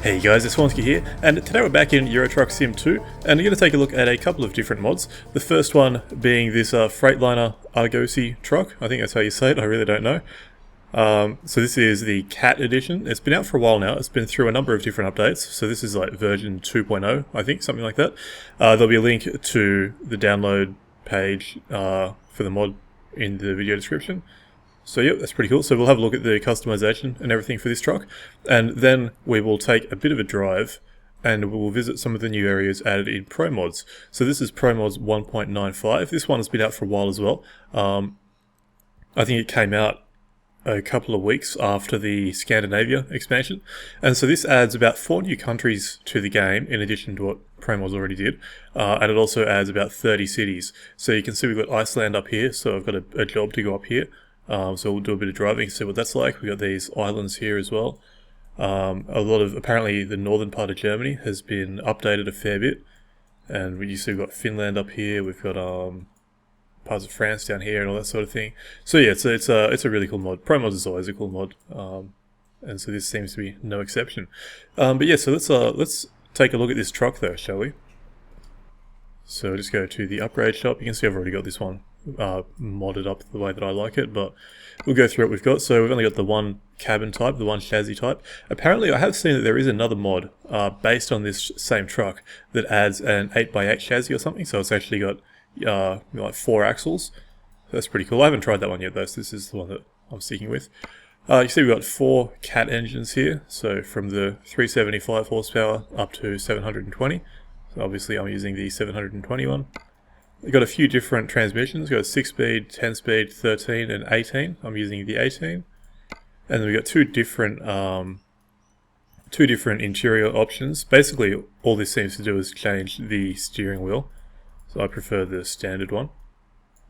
Hey guys, it's Vornskyr here, and today we're back in Euro Truck Sim 2, and we're going to take a look at a couple of different mods. The first one being this Freightliner Argosy truck. I think that's how you say it, I really don't know. So this is the Cat edition. It's been out for a while now. It's been through a number of different updates. So this is like version 2.0, I think, something like that. There'll be a link to the download page for the mod in the video description. So yep, that's pretty cool. So we'll have a look at the customization and everything for this truck, and then we will take a bit of a drive and we will visit some of the new areas added in ProMods. So this is ProMods 1.95. This one has been out for a while as well. I think it came out a couple of weeks after the Scandinavia expansion, and so this adds about 4 new countries to the game in addition to what ProMods already did, and it also adds about 30 cities. So you can see we've got Iceland up here, so I've got a job to go up here. So we'll do a bit of driving, see what that's like. We've got these islands here as well. A lot of, apparently the northern part of Germany has been updated a fair bit. And you see we've got Finland up here, we've got parts of France down here and all that sort of thing. So yeah, it's a really cool mod. ProMods is always a cool mod. And so this seems to be no exception. But yeah, so let's take a look at this truck though, shall we? So just go to the upgrade shop. You can see I've already got this one modded up the way that I like it, but we'll go through what we've got. So we've only got the one cabin type, the one chassis type. Apparently I have seen that there is another mod based on this same truck that adds an 8x8 chassis or something, so it's actually got like 4 axles. So that's pretty cool. I haven't tried that one yet though, so this is the one that I'm sticking with. You see we've got 4 Cat engines here, so from the 375 horsepower up to 720. So obviously I'm using the 720 one. We've got a few different transmissions. We've got 6-speed, 10-speed, 13 and 18. I'm using the 18. And then we've got two different interior options. Basically all this seems to do is change the steering wheel. So I prefer the standard one.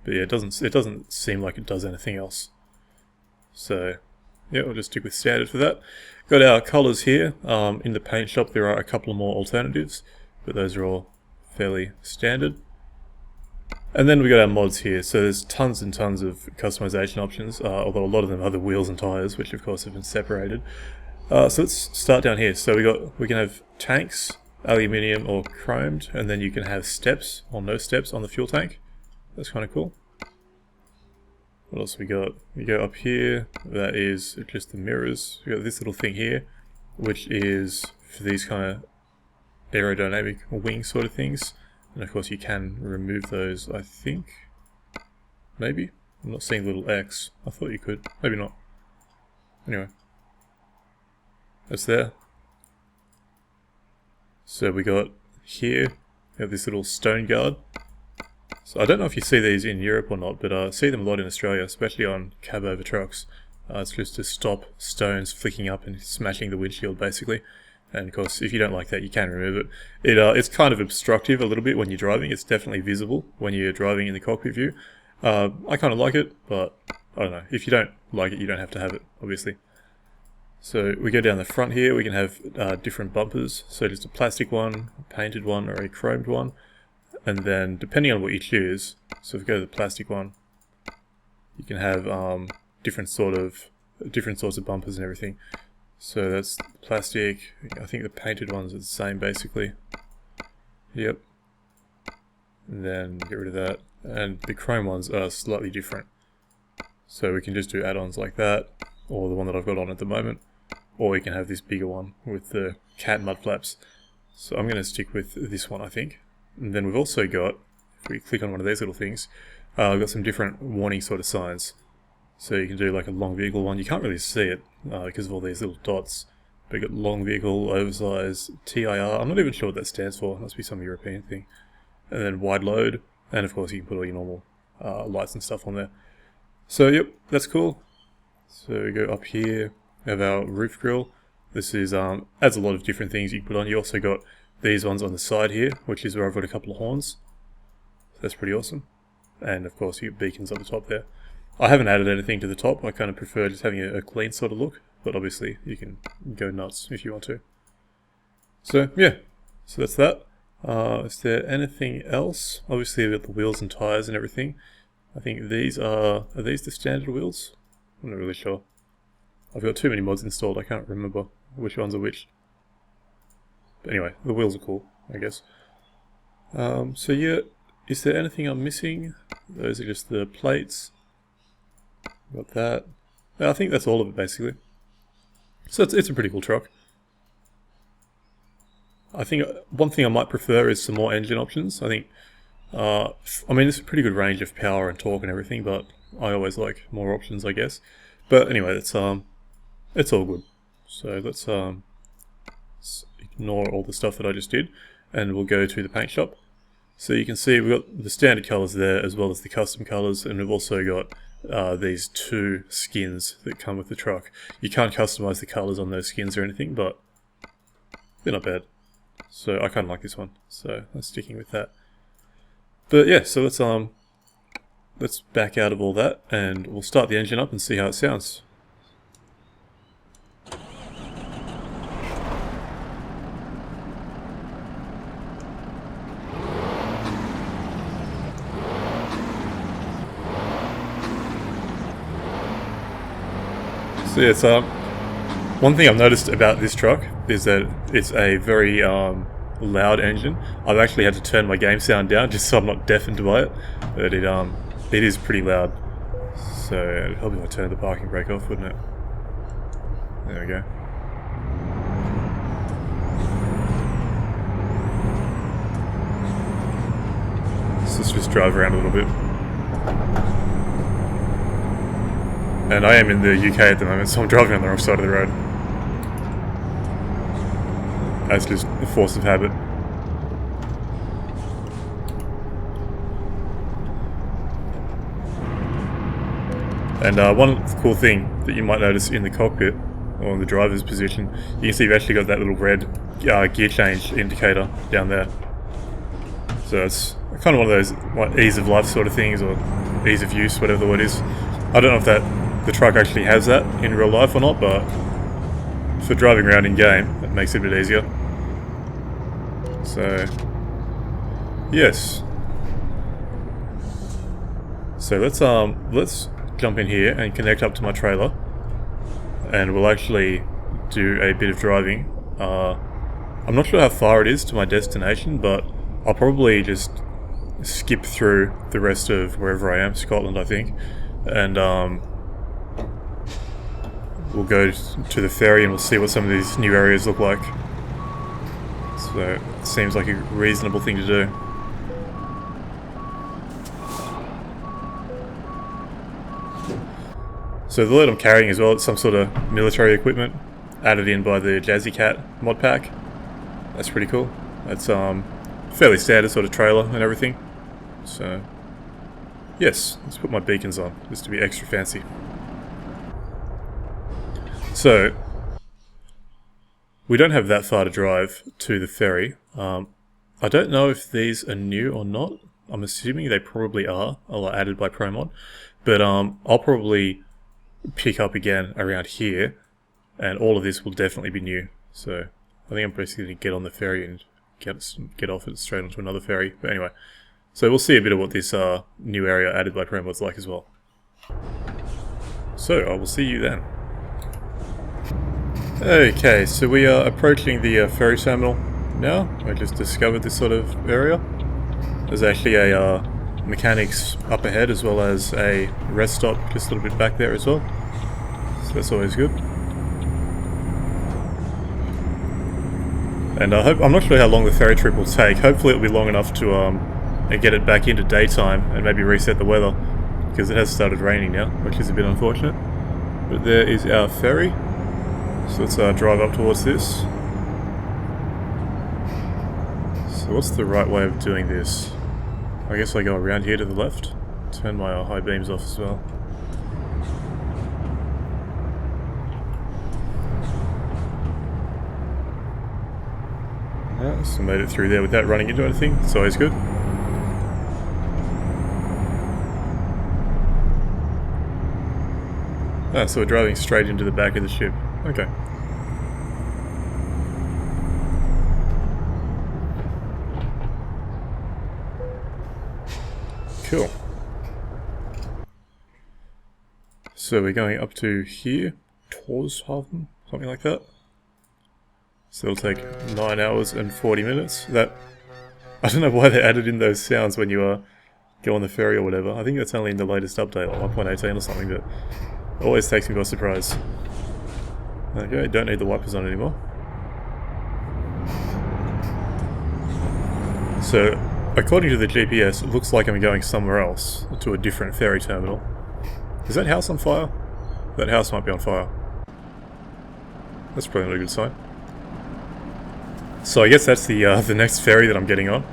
But yeah, it doesn't seem like it does anything else. So yeah, we'll just stick with standard for that. Got our colours here. In the paint shop there are a couple more alternatives, but those are all fairly standard. And then we got our mods here, so there's tons and tons of customization options, although a lot of them are the wheels and tyres, which of course have been separated. So let's start down here. So we can have tanks, aluminium or chromed, and then you can have steps or no steps on the fuel tank. That's kind of cool. What else we got? We go up here, that is just the mirrors. We got this little thing here, which is for these kind of aerodynamic wing sort of things. And of course you can remove those, I think. Maybe? I'm not seeing the little X. I thought you could. Maybe not. Anyway. That's there. So we got here, we have this little stone guard. So I don't know if you see these in Europe or not, but I see them a lot in Australia, especially on cab over trucks. It's just to stop stones flicking up and smashing the windshield basically. And of course, if you don't like that, you can remove it. It's kind of obstructive a little bit when you're driving. It's definitely visible when you're driving in the cockpit view. I kind of like it, but I don't know. If you don't like it, you don't have to have it, obviously. So we go down the front here. We can have different bumpers. So just a plastic one, a painted one, or a chromed one. And then depending on what you choose, so if we go to the plastic one, you can have different sorts of bumpers and everything. So that's plastic. I think the painted ones are the same basically. Yep. And then get rid of that. And the chrome ones are slightly different. So we can just do add-ons like that, or the one that I've got on at the moment. Or we can have this bigger one with the cat mud flaps. So I'm going to stick with this one, I think. And then we've also got, if we click on one of these little things, we've got some different warning sort of signs. So you can do like a long vehicle one. You can't really see it because of all these little dots. But you got long vehicle, oversize, TIR. I'm not even sure what that stands for. It must be some European thing. And then wide load. And of course you can put all your normal lights and stuff on there. So yep, that's cool. So we go up here. We have our roof grille. This is adds a lot of different things you can put on. You also got these ones on the side here, which is where I've got a couple of horns. So that's pretty awesome. And of course you get beacons up the top there. I haven't added anything to the top. I kind of prefer just having a clean sort of look, but obviously you can go nuts if you want to. So yeah, so that's that. Is there anything else? Obviously we've got the wheels and tyres and everything. I think these are these the standard wheels? I'm not really sure. I've got too many mods installed, I can't remember which ones are which. But anyway, the wheels are cool, I guess. So yeah, is there anything I'm missing? Those are just the plates. Got that. I think that's all of it basically. So it's a pretty cool truck. I think one thing I might prefer is some more engine options. I think, I mean, it's a pretty good range of power and torque and everything, but I always like more options, I guess. But anyway, it's all good. So let's ignore all the stuff that I just did, and we'll go to the paint shop. So you can see we've got the standard colours there, as well as the custom colours, and we've also got these 2 skins that come with the truck. You can't customise the colours on those skins or anything, but they're not bad. So I kind of like this one, so I'm sticking with that. But yeah, so let's back out of all that, and we'll start the engine up and see how it sounds. So yeah, one thing I've noticed about this truck is that it's a very loud engine. I've actually had to turn my game sound down just so I'm not deafened by it. But it is pretty loud. So it'd help if I turned the parking brake off, wouldn't it? There we go. So let's just drive around a little bit. And I am in the UK at the moment, so I'm driving on the wrong side of the road. That's just the force of habit. And one cool thing that you might notice in the cockpit, or in the driver's position, you can see you've actually got that little red gear change indicator down there. So it's kind of one of those ease of life sort of things, or ease of use, whatever the word is. I don't know if the truck actually has that in real life or not, but for driving around in game, it makes it a bit easier. So, yes. So let's jump in here and connect up to my trailer, and we'll actually do a bit of driving. I'm not sure how far it is to my destination, but I'll probably just skip through the rest of wherever I am, Scotland I think, and we'll go to the ferry and we'll see what some of these new areas look like. So it seems like a reasonable thing to do. So the load I'm carrying as well, it's some sort of military equipment added in by the Jazzy Cat mod pack. That's pretty cool. That's fairly standard sort of trailer and everything. So yes, let's put my beacons on just to be extra fancy. So we don't have that far to drive to the ferry. I don't know if these are new or not. I'm assuming they probably are, or added by ProMod. But I'll probably pick up again around here, and all of this will definitely be new. So I think I'm basically going to get on the ferry and get off it straight onto another ferry. But anyway, so we'll see a bit of what this new area added by ProMod's like as well. So I will see you then. Okay, so we are approaching the ferry terminal now. I just discovered this sort of area. There's actually a mechanics up ahead, as well as a rest stop just a little bit back there as well. So that's always good. And I'm not sure how long the ferry trip will take. Hopefully it'll be long enough to get it back into daytime and maybe reset the weather, because it has started raining now, which is a bit unfortunate. But there is our ferry. So let's drive up towards this. So what's the right way of doing this? I guess I go around here to the left. Turn my high beams off as well. Yeah, so made it through there without running into anything. It's always good. So we're driving straight into the back of the ship. Okay. Cool. So we're going up to here, Torshavn, something like that. So it'll take 9 hours and 40 minutes. That, I don't know why they added in those sounds when you go on the ferry or whatever. I think that's only in the latest update, like 1.18 or something, but it always takes me by surprise. Okay, don't need the wipers on anymore. So, according to the GPS, it looks like I'm going somewhere else, to a different ferry terminal. Is that house on fire? That house might be on fire. That's probably not a good sign. So I guess that's the next ferry that I'm getting on.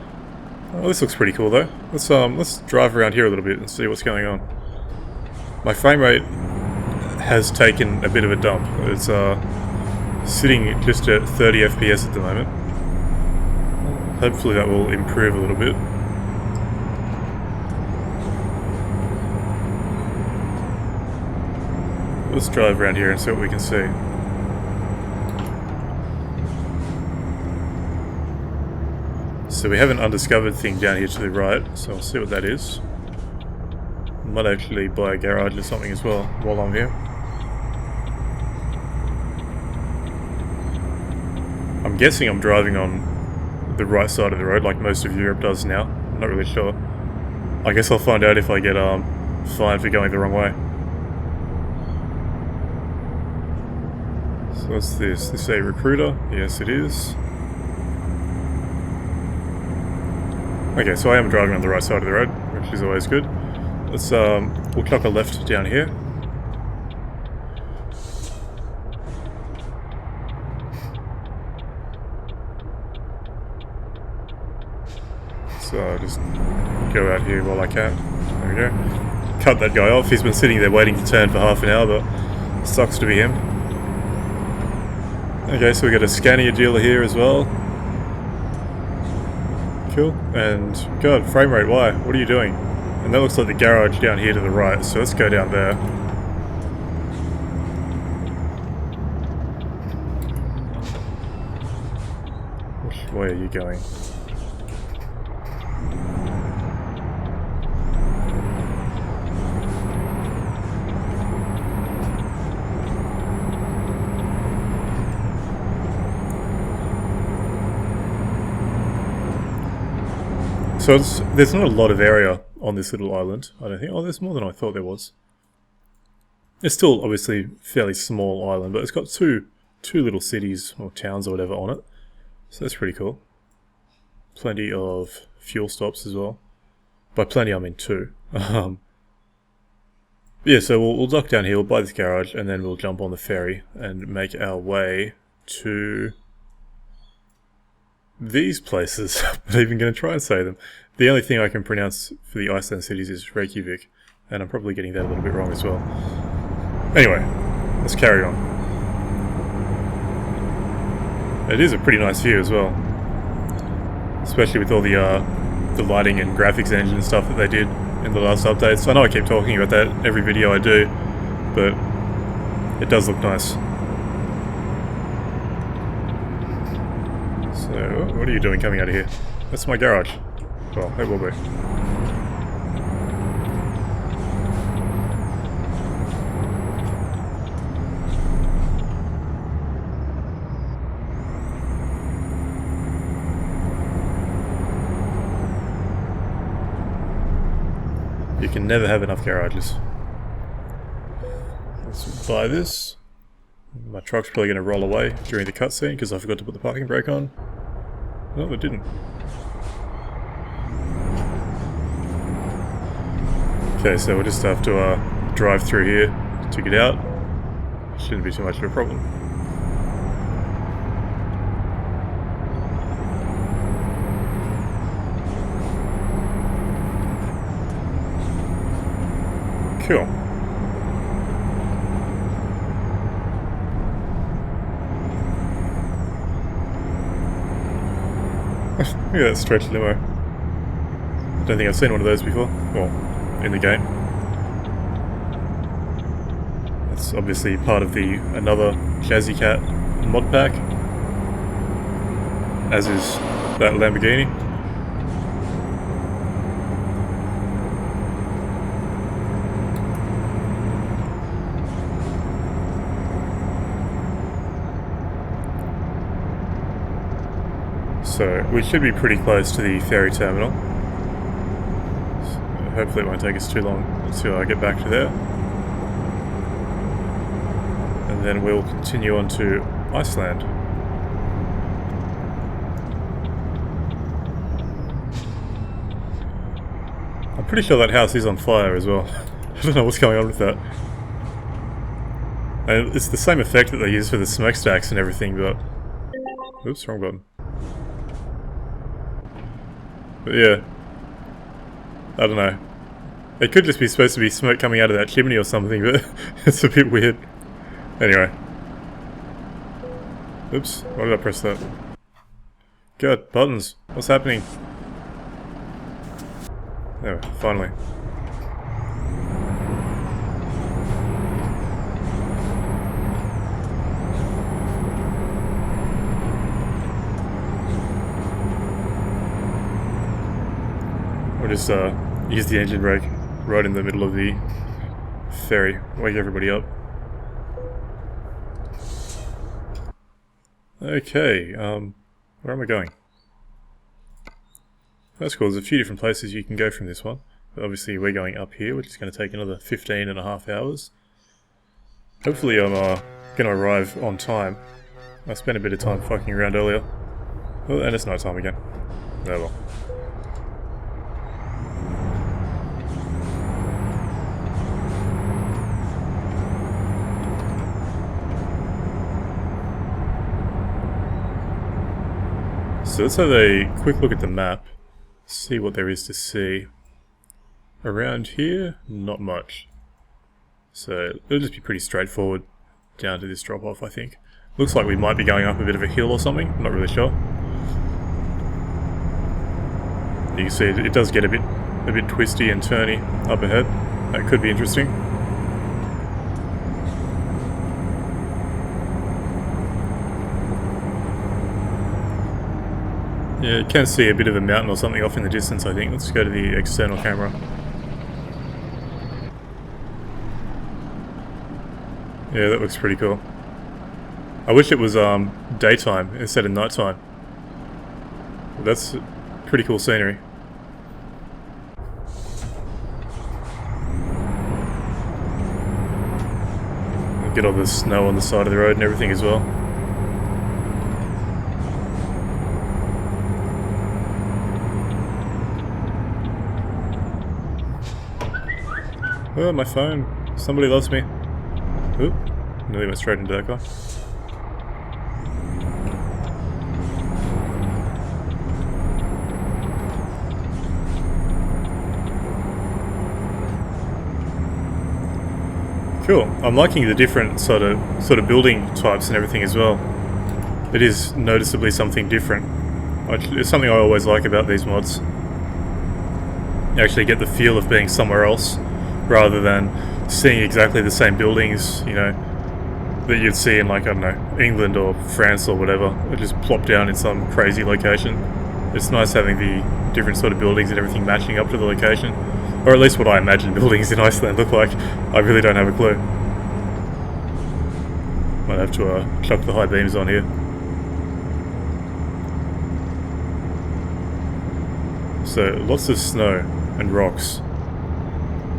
Oh, this looks pretty cool though. Let's drive around here a little bit and see what's going on. My frame rate has taken a bit of a dump. It's sitting just at 30 FPS at the moment. Hopefully that will improve a little bit. Let's drive around here and see what we can see. So we have an undiscovered thing down here to the right, so I'll see what that is. Might actually buy a garage or something as well while I'm here. I'm guessing I'm driving on the right side of the road like most of Europe does now. I'm not really sure. I guess I'll find out if I get fined for going the wrong way. So what's this? This is a recruiter? Yes it is. Okay, so I am driving on the right side of the road, which is always good. Let's we'll clock a left down here. So I'll just go out here while I can. There we go. Cut that guy off. He's been sitting there waiting to turn for half an hour, but sucks to be him. Okay, so we got a Scania dealer here as well. Cool. And God, frame rate, why? What are you doing? And that looks like the garage down here to the right, so let's go down there. Which way are you going? So there's not a lot of area on this little island, I don't think. Oh, there's more than I thought there was. It's still obviously a fairly small island, but it's got two little cities or towns or whatever on it. So that's pretty cool. Plenty of fuel stops as well. By plenty I mean two. Yeah, so we'll dock down here, we'll buy this garage, and then we'll jump on the ferry and make our way to these places. I'm not even going to try and say them. The only thing I can pronounce for the Iceland cities is Reykjavik, and I'm probably getting that a little bit wrong as well. Anyway, let's carry on. It is a pretty nice view as well, especially with all the lighting and graphics engine and stuff that they did in the last updates. I know I keep talking about that every video I do, but it does look nice. So, what are you doing coming out of here? That's my garage. Well, it will be. You can never have enough garages. Let's buy this. My truck's probably going to roll away during the cutscene because I forgot to put the parking brake on. No, it didn't. Okay, so we'll just have to drive through here to get out. Shouldn't be too much of a problem. Cool. Look at that stretch limo. I don't think I've seen one of those before. Well, in the game. That's obviously part of the another Jazzy Cat mod pack. As is that Lamborghini. So we should be pretty close to the ferry terminal. So hopefully it won't take us too long until I get back to there. And then we'll continue on to Iceland. I'm pretty sure that house is on fire as well. I don't know what's going on with that. And it's the same effect that they use for the smokestacks and everything, but... Oops, wrong button. But yeah. I don't know. It could just be supposed to be smoke coming out of that chimney or something, but it's a bit weird. Anyway. Oops, why did I press that? God, buttons. What's happening? There, finally. We'll just use the engine brake right in the middle of the ferry, wake everybody up. Okay, where am I going? That's cool, there's a few different places you can go from this one. But obviously we're going up here, which is going to take another 15.5 hours. Hopefully I'm going to arrive on time. I spent a bit of time fucking around earlier. Oh, and it's night time again. Oh well. So let's have a quick look at the map, see what there is to see. Around here, not much. So it'll just be pretty straightforward down to this drop-off, I think. Looks like we might be going up a bit of a hill or something, I'm not really sure. You can see it does get a bit twisty and turny up ahead. That could be interesting. Yeah, you can see a bit of a mountain or something off in the distance, I think. Let's go to the external camera. Yeah, that looks pretty cool. I wish it was daytime instead of nighttime. That's pretty cool scenery. Get all the snow on the side of the road and everything as well. Oh, my phone. Somebody loves me. Oop. Nearly went straight into that guy. Cool. I'm liking the different sort of building types and everything as well. It is noticeably something different. It's something I always like about these mods. You actually get the feel of being somewhere else, rather than seeing exactly the same buildings, you know, that you'd see in, like, I don't know, England or France or whatever. It just plop down in some crazy location. It's nice having the different sort of buildings and everything matching up to the location. Or at least what I imagine buildings in Iceland look like. I really don't have a clue. Might have to chuck the high beams on here. So, lots of snow and rocks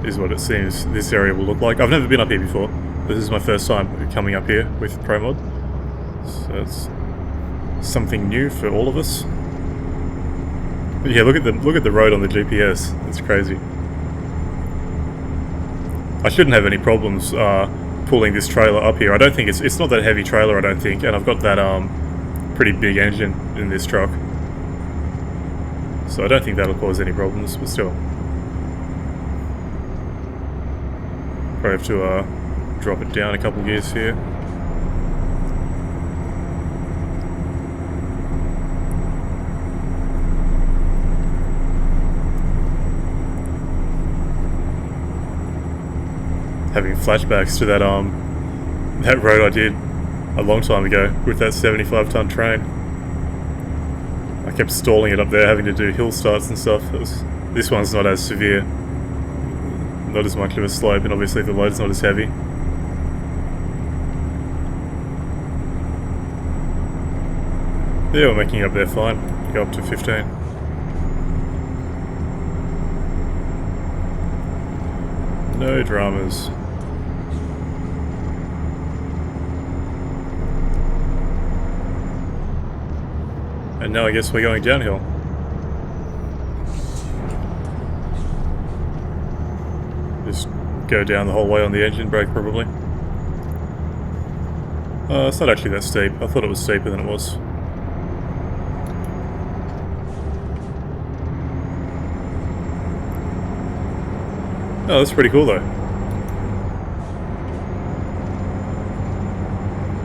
is what it seems this area will look like. I've never been up here before. This is my first time coming up here with ProMod. So it's something new for all of us. But yeah, look at the road on the GPS. It's crazy. I shouldn't have any problems pulling this trailer up here. I don't think it's not that heavy trailer, I don't think, and I've got that pretty big engine in this truck. So I don't think that'll cause any problems, but still. Probably have to drop it down a couple of gears here. Having flashbacks to that that road I did a long time ago with that 75-ton train. I kept stalling it up there, having to do hill starts and stuff. This one's not as severe. Not as much of a slope, and obviously the load's not as heavy. Yeah, we're making it up there fine. go up to 15. No dramas. And now I guess we're going downhill. Just go down the whole way on the engine brake probably. It's not actually that steep. I thought it was steeper than it was. Oh, that's pretty cool though.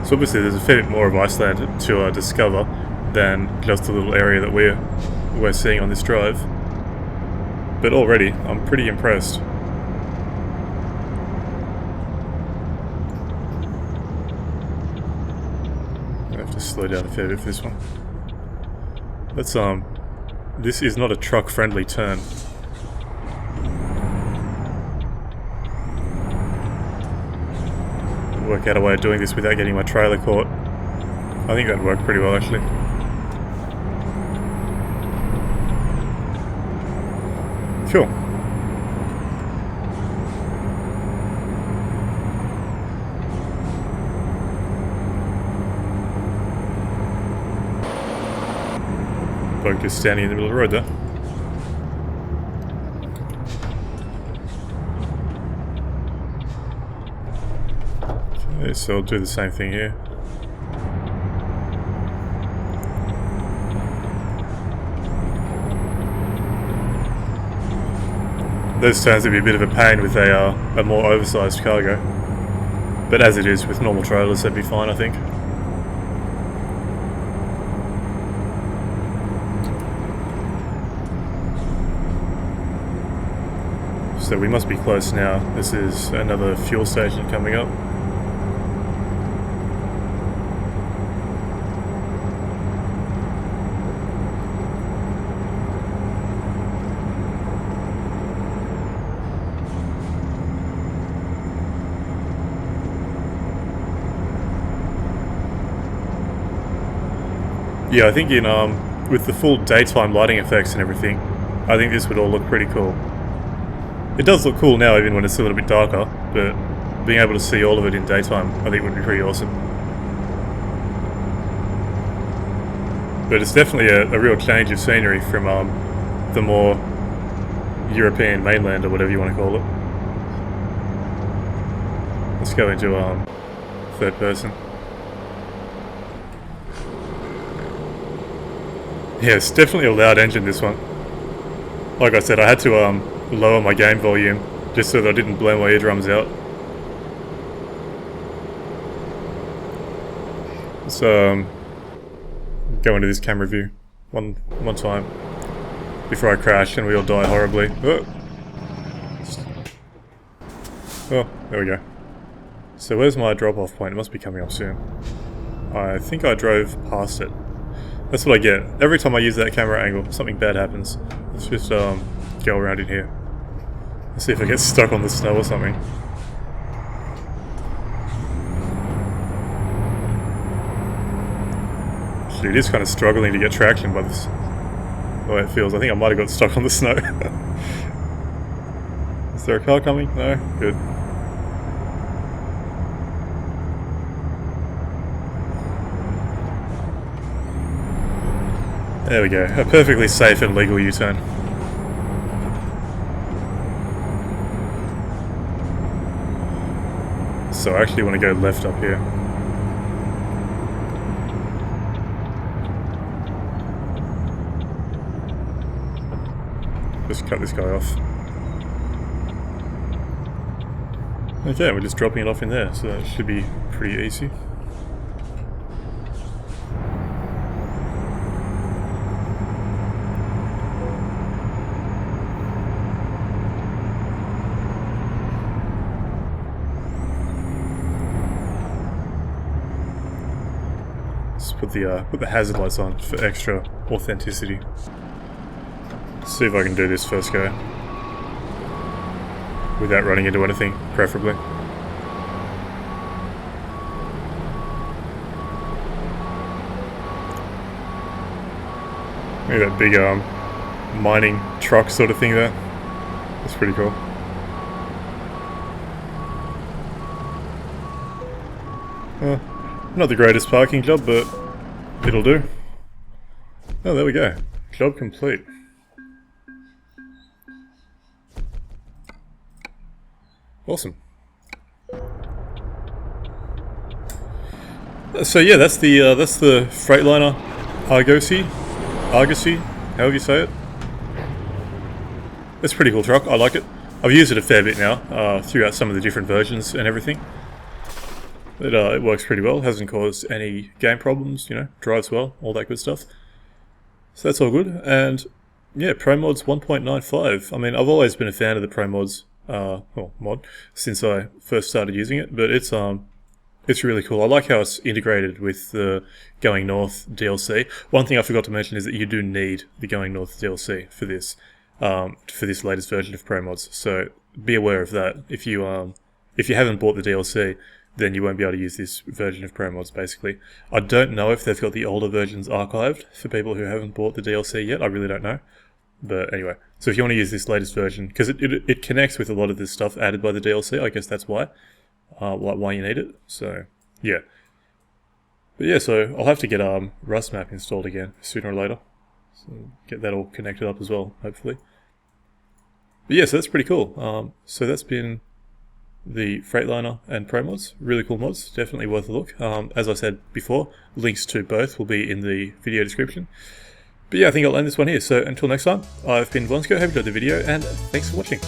So obviously there's a fair bit more of Iceland to discover than just the little area that we're seeing on this drive. But already, I'm pretty impressed. I have to slow down a fair bit for this one. Let's this is not a truck-friendly turn. Work out a way of doing this without getting my trailer caught. I think that worked pretty well actually. Cool. Bloke just standing in the middle of the road there. Okay, so I'll do the same thing here. Those turns would be a bit of a pain with a more oversized cargo. But as it is with normal trailers, that'd be fine, I think. So we must be close now. This is another fuel station coming up. Yeah, I think in with the full daytime lighting effects and everything, I think this would all look pretty cool. It does look cool now, even when it's a little bit darker, but being able to see all of it in daytime, I think would be pretty awesome. But it's definitely a real change of scenery from the more European mainland, or whatever you want to call it. Let's go into third person. Yeah, it's definitely a loud engine, this one. Like I said, I had to lower my game volume just so that I didn't blow my eardrums out. Let's go into this camera view one time before I crash and we all die horribly. Oh, there we go. So where's my drop-off point? It must be coming up soon. I think I drove past it. That's what I get. Every time I use that camera angle, something bad happens. Let's just go around in here. Let's see if I get stuck on the snow or something. Actually, it is kind of struggling to get traction by this, the way it feels. I think I might have got stuck on the snow. Is there a car coming? No? Good. There we go, a perfectly safe and legal U-turn. So I actually want to go left up here. Just cut this guy off. Okay, we're just dropping it off in there, so that should be pretty easy. Put the hazard lights on for extra authenticity. Let's see if I can do this first go without running into anything, preferably. Look at that big mining truck sort of thing there. That's pretty cool. Not the greatest parking job, but it'll do. Oh, there we go. Job complete. Awesome. So yeah, that's the Freightliner Argosy, however you say it. It's a pretty cool truck. I like it. I've used it a fair bit now, throughout some of the different versions and everything. It works pretty well. Hasn't caused any game problems. You know, drives well, all that good stuff. So that's all good. And yeah, ProMods 1.95. I mean, I've always been a fan of the ProMods mod since I first started using it, but it's really cool. I like how it's integrated with the Going North DLC. One thing I forgot to mention is that you do need the Going North DLC for this latest version of ProMods. So be aware of that. If you haven't bought the DLC, then you won't be able to use this version of ProMods, basically. I don't know if they've got the older versions archived for people who haven't bought the DLC yet. I really don't know. But anyway, so if you want to use this latest version, because it connects with a lot of this stuff added by the DLC, I guess that's why you need it. So yeah, but yeah, so I'll have to get Rust map installed again sooner or later. So get that all connected up as well, hopefully. But yeah, so that's pretty cool. So that's been the Freightliner and ProMods. Really cool mods, definitely worth a look. As I said before, links to both will be in the video description. But yeah, I think I'll end this one here. So until next time, I've been Vornskyr. Hope you enjoyed the video, and thanks for watching.